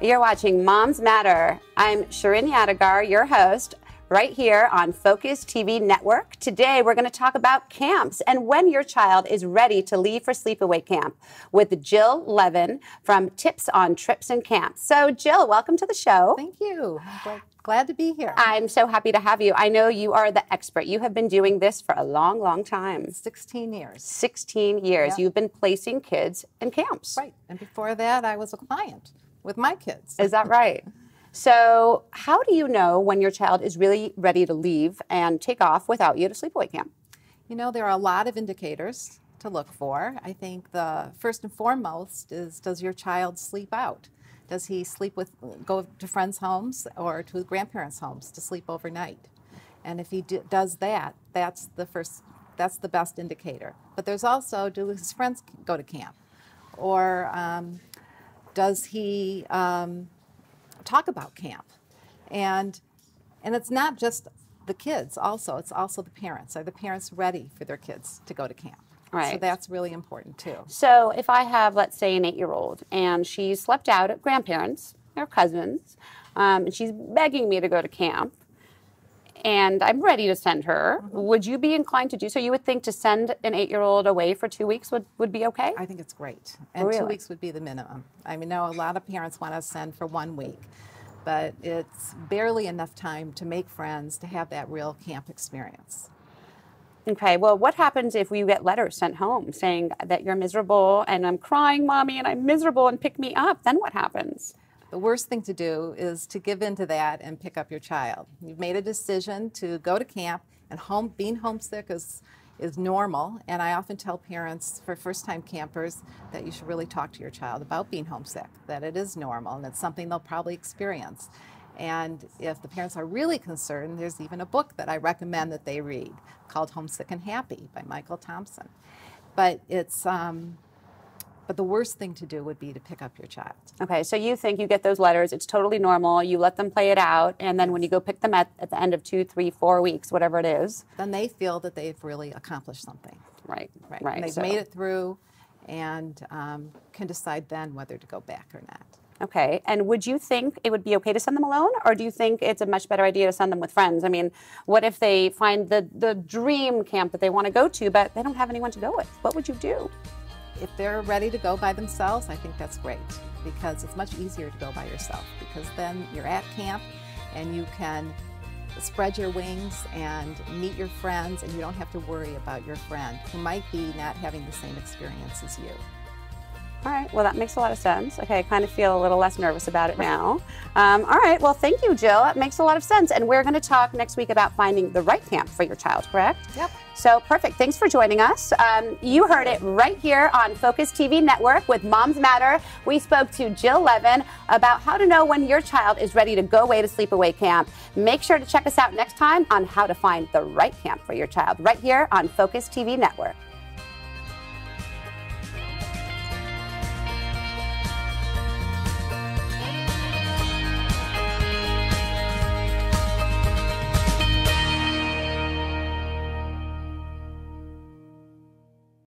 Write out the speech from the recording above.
You're watching Moms Matter. I'm Shirin Yadigar, your host, right here on Focus TV Network. Today, we're going to talk about camps and when your child is ready to leave for sleepaway camp with Jill Levin from Tips on Trips and Camps. So, Jill, welcome to the show. Thank you. I'm glad to be here. I'm so happy to have you. I know you are the expert. You have been doing this for a long, long time. 16 years. 16 years. Yeah. You've been placing kids in camps. Right. And before that, I was a client with my kids. Is that right? So how do you know when your child is really ready to leave and take off without you to sleepaway camp? You know, there are a lot of indicators to look for. I think the first and foremost is, does your child sleep out? Does he go to friends' homes or to grandparents' homes to sleep overnight? And if he does that, that's the best indicator. But there's also, do his friends go to camp? Or does he talk about camp? And it's not just the kids also, it's also the parents. Are the parents ready for their kids to go to camp? Right. So that's really important too. So if I have, let's say, an 8-year-old and she slept out at grandparents or cousins, and she's begging me to go to camp, and I'm ready to send her, would you be inclined to do so? You would think to send an 8-year-old away for 2 weeks would be okay? I think it's great. And Really? 2 weeks would be the minimum. I mean, a lot of parents want to send for 1 week, but it's barely enough time to make friends, to have that real camp experience. Okay, well, what happens if you get letters sent home saying that you're miserable and I'm crying, Mommy, and I'm miserable and pick me up? Then what happens? The worst thing to do is to give in to that and pick up your child. You've made a decision to go to camp, and being homesick is normal. And I often tell parents for first-time campers that you should really talk to your child about being homesick, that it is normal and it's something they'll probably experience. And if the parents are really concerned, there's even a book that I recommend that they read called Homesick and Happy by Michael Thompson. But but the worst thing to do would be to pick up your child. Okay, so you think you get those letters, it's totally normal, you let them play it out, and then when you go pick them at the end of 2, 3, 4 weeks, whatever it is. Then they feel that they've really accomplished something. Right. And they've made it through and can decide then whether to go back or not. Okay, and would you think it would be okay to send them alone, or do you think it's a much better idea to send them with friends? I mean, what if they find the dream camp that they want to go to, but they don't have anyone to go with? What would you do? If they're ready to go by themselves, I think that's great, because it's much easier to go by yourself, because then you're at camp and you can spread your wings and meet your friends, and you don't have to worry about your friend who might be not having the same experience as you. All right, well, that makes a lot of sense. Okay, I kind of feel a little less nervous about it now. All right, well, thank you, Jill. That makes a lot of sense. And we're going to talk next week about finding the right camp for your child, correct? Yep. So, perfect. Thanks for joining us. You heard it right here on Focus TV Network with Moms Matter. We spoke to Jill Levin about how to know when your child is ready to go away to sleepaway camp. Make sure to check us out next time on how to find the right camp for your child right here on Focus TV Network.